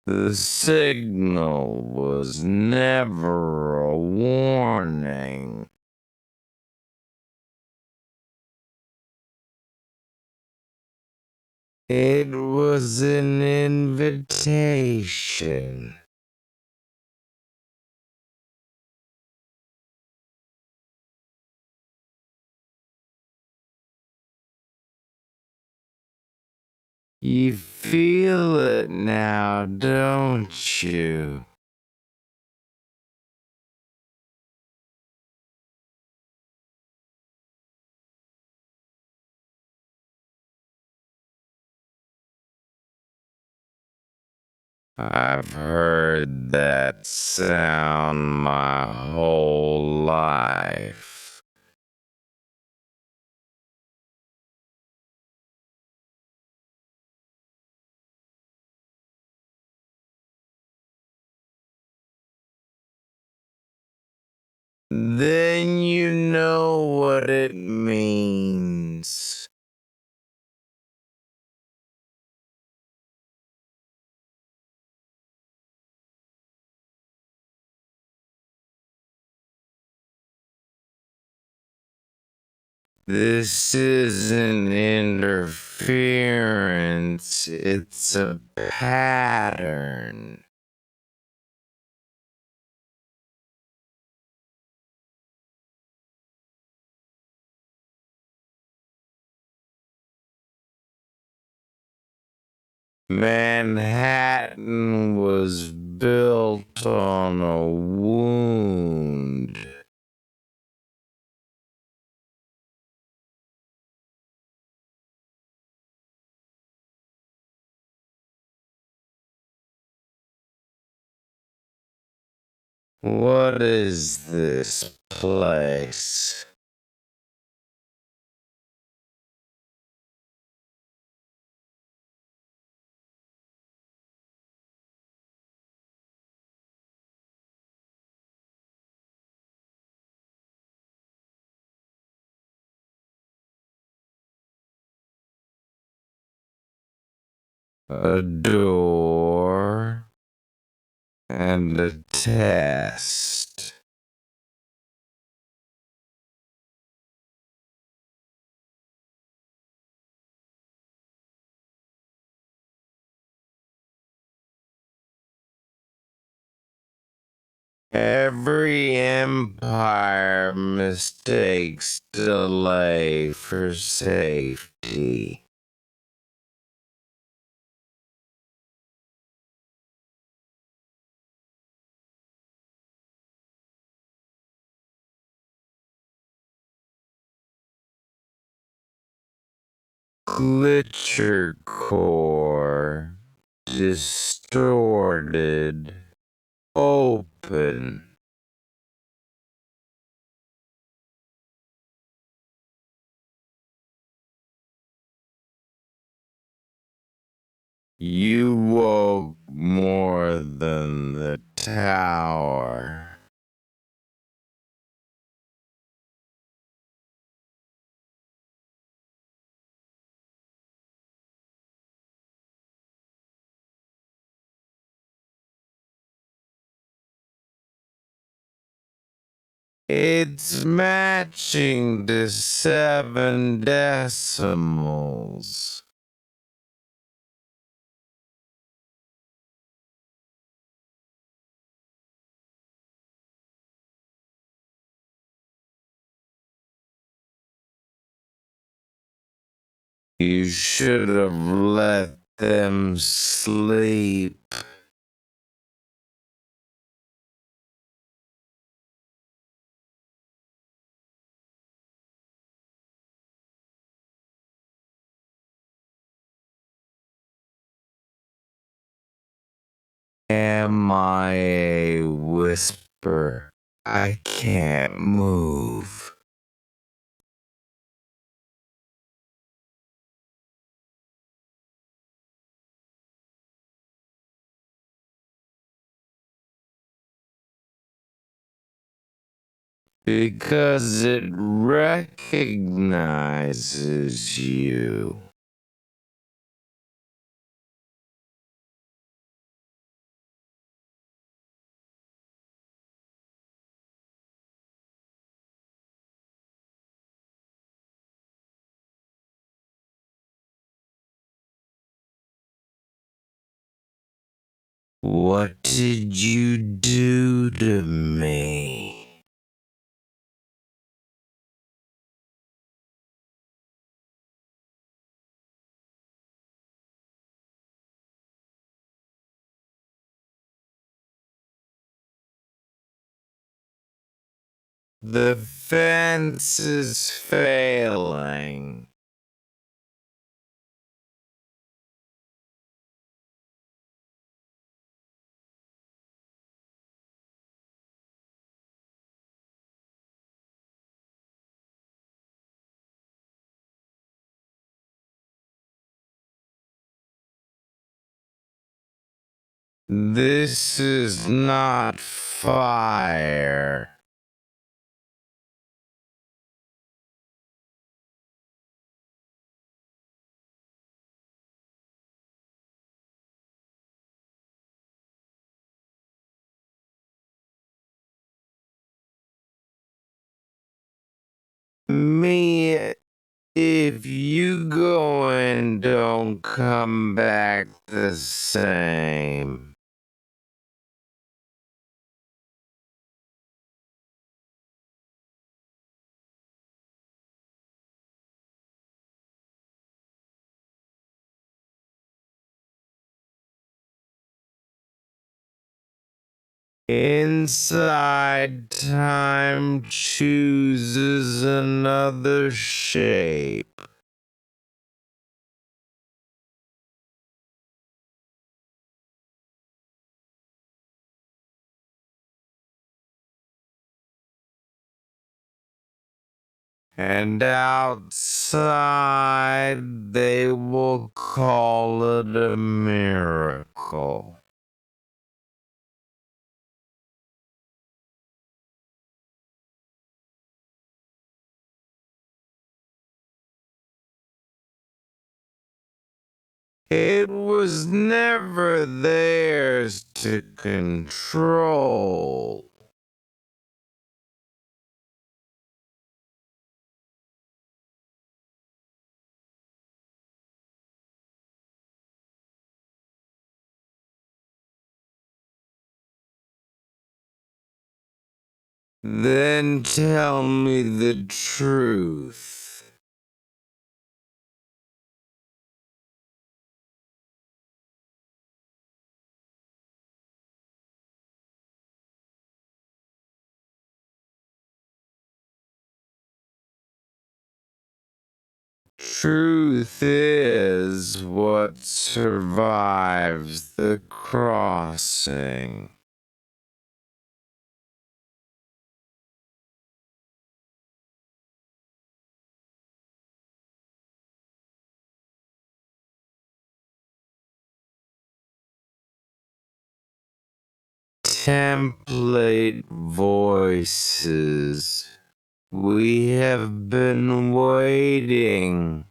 The signal was never a warning. It was an invitation. You feel it now, don't you? I've heard that sound my whole life. Then you know what it means. This isn't interference, it's a pattern. Manhattan was built on a wound. What is this place? A door and a test. Every empire mistakes delay for safety. Glitcher core, distorted, open. You woke more than the tower. It's matching to 7 decimals. You should have let them sleep. MIA whisper. I can't move. Because it recognizes you. What did you do to me? The fence is failing. This is not fire. Me, if you go and don't come back the same. Inside, time chooses another shape. And outside, they will call it a miracle. It was never theirs to control. Then tell me the truth. Truth is what survives the crossing. Template voices. We have been waiting.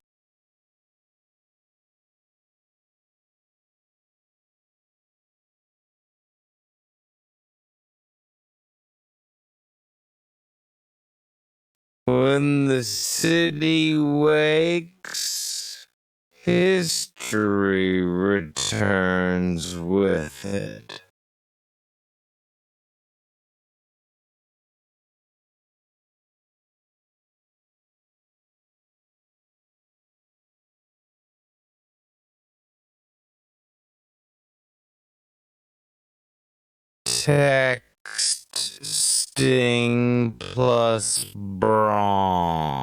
When the city wakes, history returns with it. Text Sting plus Brahm.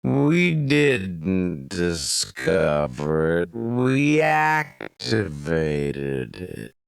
We didn't discover it, we activated it.